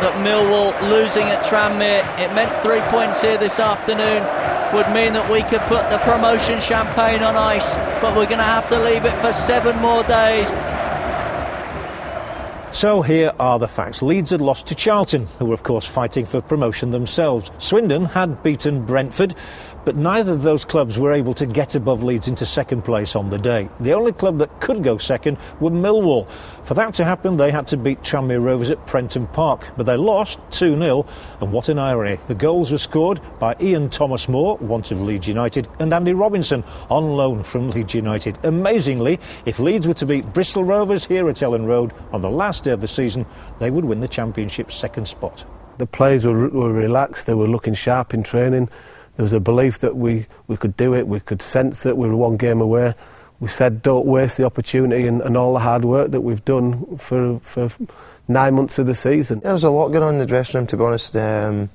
that Millwall losing at Tranmere, it meant 3 points here this afternoon, would mean that we could put the promotion champagne on ice, but we're going to have to leave it for 7 more days. So here are the facts. Leeds had lost to Charlton, who were of course fighting for promotion themselves. Swindon had beaten Brentford, but neither of those clubs were able to get above Leeds into second place on the day. The only club that could go second were Millwall. For that to happen, they had to beat Tranmere Rovers at Prenton Park, but they lost 2-0, and what an irony. The goals were scored by Ian Thomas-Moore, once of Leeds United, and Andy Robinson, on loan from Leeds United. Amazingly, if Leeds were to beat Bristol Rovers here at Ellen Road on the last day of the season, they would win the Championship's second spot. The players were relaxed, they were looking sharp in training. There was a belief that we could do it, we could sense that we were one game away. We said don't waste the opportunity and all the hard work that we've done for 9 months of the season. There was a lot going on in the dressing room, to be honest. A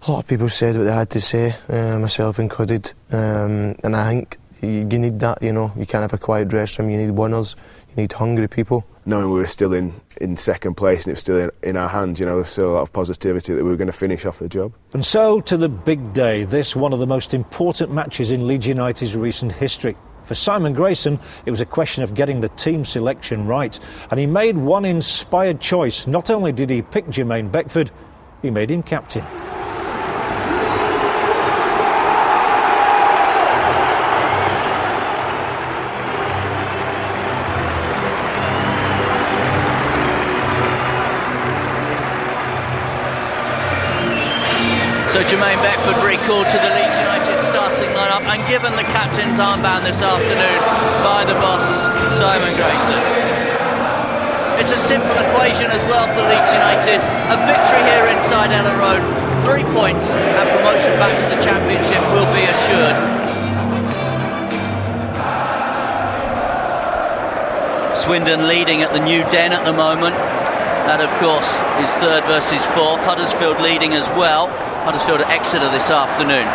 lot of people said what they had to say, myself included, and I think you need that, you know. You can't have a quiet dressing room, you need winners, you need hungry people. Knowing we were still in second place and it was still in our hands, you know, there's still a lot of positivity that we were going to finish off the job. And so to the big day, this one of the most important matches in Leeds United's recent history. For Simon Grayson, it was a question of getting the team selection right, and he made one inspired choice. Not only did he pick Jermaine Beckford, he made him captain. So Jermaine Beckford recalled to the Leeds United starting lineup and given the captain's armband this afternoon by the boss, Simon Grayson. It's a simple equation as well for Leeds United. A victory here inside Ellen Road, 3 points, and promotion back to the Championship will be assured. Swindon leading at the New Den at the moment. That, of course, is third versus fourth. Huddersfield leading as well. Huddersfield at Exeter this afternoon.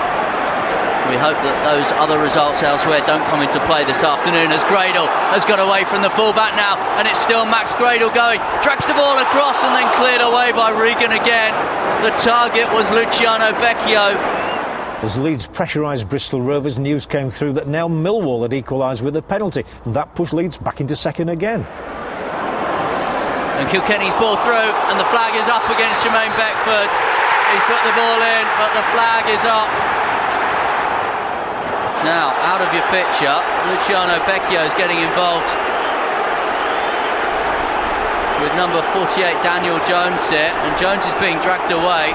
We hope that those other results elsewhere don't come into play this afternoon, as Gradle has got away from the fullback now, and it's still Max Gradle going. Drags the ball across and then cleared away by Regan again. The target was Luciano Becchio. As Leeds pressurised Bristol Rovers, news came through that now Millwall had equalised with a penalty, and that pushed Leeds back into second again. And Kilkenny's ball through, and the flag is up against Jermaine Beckford. He's put the ball in, but the flag is up. Now, out of your picture, Luciano Becchio is getting involved with number 48, Daniel Jones here, and Jones is being dragged away,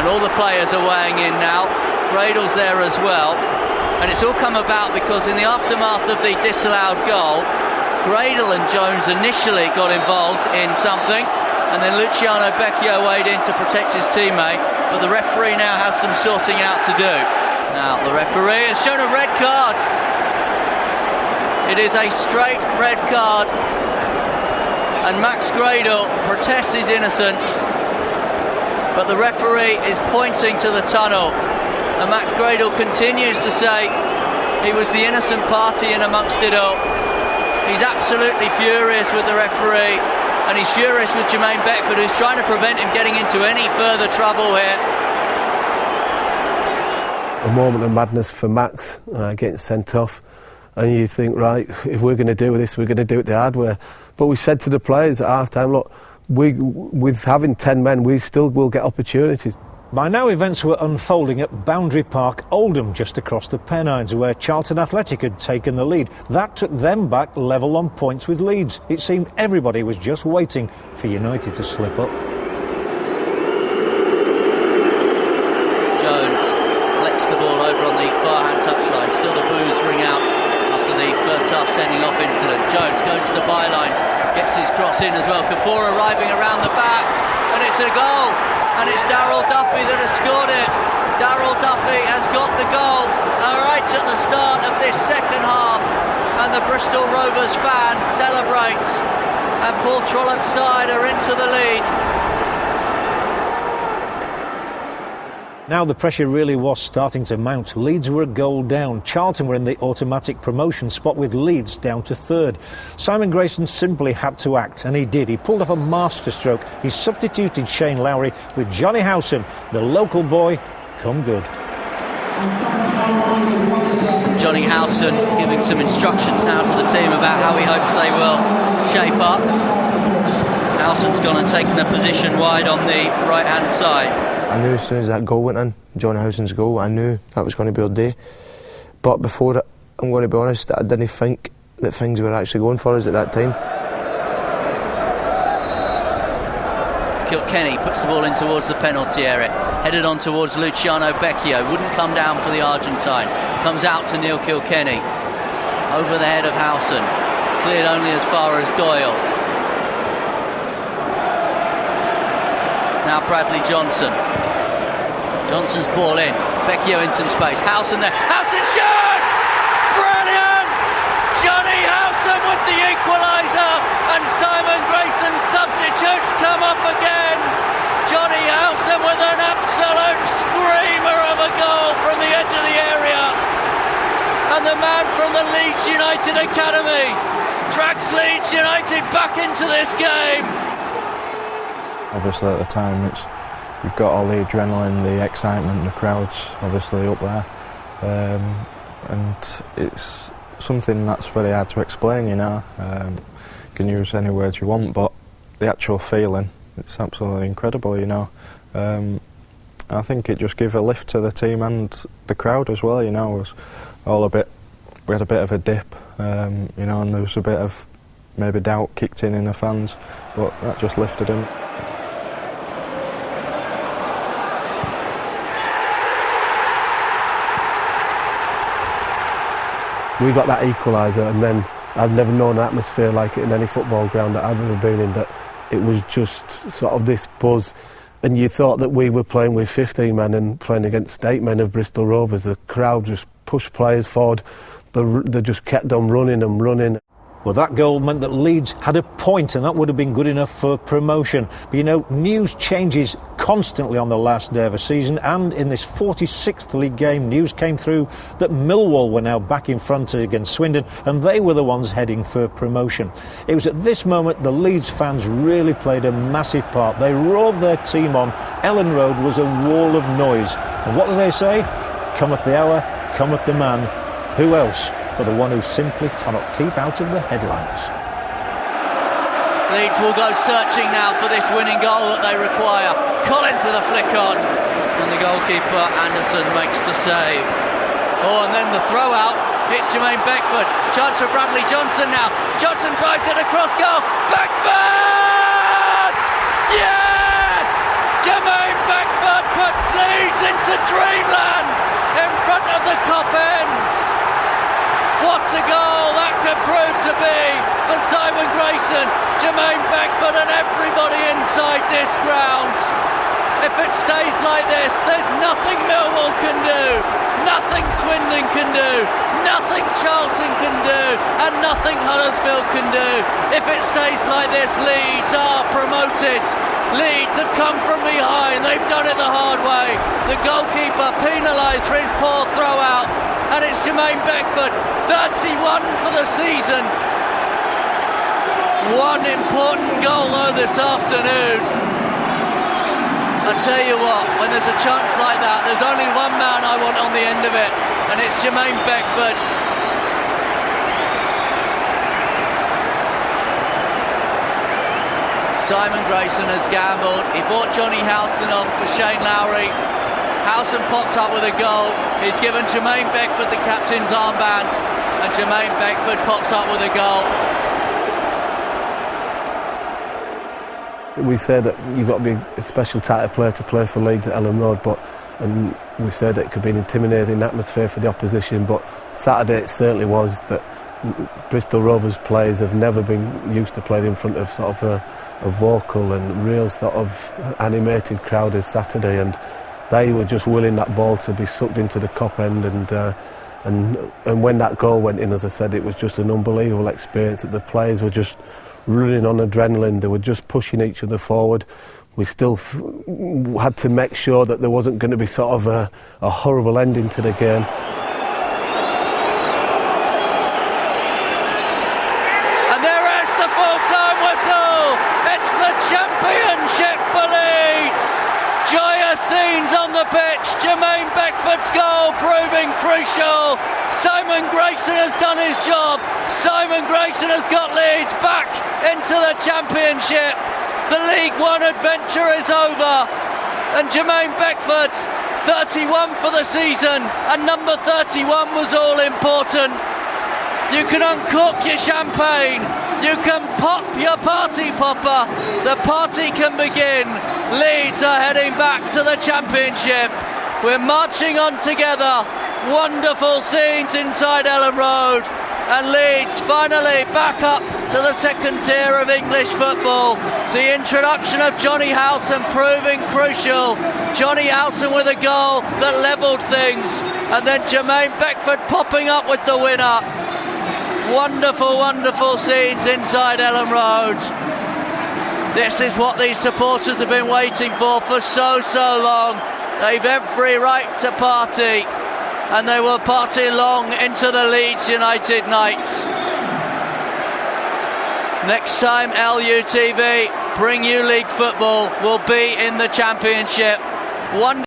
and all the players are weighing in now. Gradle's there as well, and it's all come about because in the aftermath of the disallowed goal, Gradle and Jones initially got involved in something, and then Luciano Becchio weighed in to protect his teammate, but the referee now has some sorting out to do. Now the referee has shown a red card. It is a straight red card, and Max Gradle protests his innocence, but the referee is pointing to the tunnel, and Max Gradle continues to say he was the innocent party in amongst it all. He's absolutely furious with the referee, and he's furious with Jermaine Beckford, who's trying to prevent him getting into any further trouble here. A moment of madness for Max, getting sent off, and you think, right, if we're going to do this, we're going to do it the hard way. But we said to the players at half-time, look, with having 10 men, we still will get opportunities. By now, events were unfolding at Boundary Park, Oldham, just across the Pennines, where Charlton Athletic had taken the lead. That took them back level on points with Leeds. It seemed everybody was just waiting for United to slip up. Jones collects the ball over on the far-hand touchline. Still the boos ring out after the first half sending off incident. Jones goes to the byline, gets his cross in as well. Kaffour arriving around the back, and it's a goal. And it's Darryl Duffy that has scored it. Darryl Duffy has got the goal right at the start of this second half, and the Bristol Rovers fans celebrate, and Paul Trollope's side are into the lead. Now the pressure really was starting to mount. Leeds were a goal down. Charlton were in the automatic promotion spot with Leeds down to third. Simon Grayson simply had to act, and he did. He pulled off a masterstroke. He substituted Shane Lowry with Johnny Howson, the local boy, come good. Johnny Howson giving some instructions now to the team about how he hopes they will shape up. Howson's gone and taken a position wide on the right-hand side. I knew as soon as that goal went in, John Howson's goal, I knew that was going to be our day. But before it, I'm going to be honest, I didn't think that things were actually going for us at that time. Kilkenny puts the ball in towards the penalty area, headed on towards Luciano Becchio, wouldn't come down for the Argentine, comes out to Neil Kilkenny, over the head of Howson, cleared only as far as Doyle. Now Bradley Johnson. Johnson's ball in. Becchio in some space. Howson there. Howson shoots! Brilliant! Johnny Howson with the equaliser, and Simon Grayson substitutes come up again. Johnny Howson with an absolute screamer of a goal from the edge of the area. And the man from the Leeds United Academy drags Leeds United back into this game. Obviously at the time you've got all the adrenaline, the excitement, the crowd's obviously up there, and it's something that's very hard to explain, you know. You can use any words you want, but the actual feeling, it's absolutely incredible, you know. I think it just gave a lift to the team and the crowd as well, you know. It was all we had a bit of a dip, you know, and there was a bit of maybe doubt kicked in the fans, but that just lifted them. We got that equaliser, and then I've never known an atmosphere like it in any football ground that I've ever been in, that it was just sort of this buzz, and you thought that we were playing with 15 men and playing against 8 men of Bristol Rovers. The crowd just pushed players forward, they just kept on running and running. Well, that goal meant that Leeds had a point, and that would have been good enough for promotion. But you know, news changes constantly on the last day of a season, and in this 46th league game, news came through that Millwall were now back in front against Swindon, and they were the ones heading for promotion. It was at this moment the Leeds fans really played a massive part. They roared their team on. Ellen Road was a wall of noise. And what do they say? Cometh the hour, cometh the man. Who else but the one who simply cannot keep out of the headlines? Leeds will go searching now for this winning goal that they require. Collins with a flick on, and the goalkeeper Anderson makes the save. Oh, and then the throw out. It's Jermaine Beckford. Chance for Bradley Johnson now. Johnson drives it across goal. Beckford! Yes! Jermaine Beckford puts Leeds into dreamland in front of the Cop Ends. What a goal that could prove to be for Simon Grayson, Jermaine Beckford and everybody inside this ground. If it stays like this, there's nothing Millwall can do, nothing Swindon can do, nothing Charlton can do, and nothing Huddersfield can do. If it stays like this, Leeds are promoted. Leeds have come from behind, they've done it the hard way. The goalkeeper penalised for his poor throw out, and it's Jermaine Beckford, 31 for the season. One important goal though this afternoon. I tell you what, when there's a chance like that, there's only one man I want on the end of it, and it's Jermaine Beckford. Simon Grayson has gambled. He brought Johnny Howson on for Shane Lowry. Howson pops up with a goal. He's given Jermaine Beckford the captain's armband, and Jermaine Beckford pops up with a goal. We say that you've got to be a special type of player to play for Leeds at Ellen Road, and we said that it could be an intimidating atmosphere for the opposition, but Saturday it certainly was. That Bristol Rovers players have never been used to playing in front of sort of a vocal and real sort of animated crowd as Saturday, and they were just willing that ball to be sucked into the Cop End, and when that goal went in, as I said, it was just an unbelievable experience. That the players were just running on adrenaline, they were just pushing each other forward. we still had to make sure that there wasn't going to be sort of a horrible ending to the game. And there is the full-time whistle. It's the championship for Leeds. Joyous scenes on the pitch. Jermaine Beckford's goal proving crucial. Simon Grayson has done his job. Simon Grayson has got Leeds back into the championship. The League One adventure is over. And Jermaine Beckford, 31 for the season, and number 31 was all important. You can uncork your champagne. You can pop your party popper. The party can begin. Leeds are heading back to the championship. We're marching on together. Wonderful scenes inside Ellen Road. And Leeds finally back up to the second tier of English football. The introduction of Johnny Howson proving crucial. Johnny Howson with a goal that levelled things. And then Jermaine Beckford popping up with the winner. Wonderful, wonderful scenes inside Ellen Road. This is what these supporters have been waiting for so long. They've every right to party, and they will party long into the Leeds United night. Next time LUTV bring you league football will be in the championship.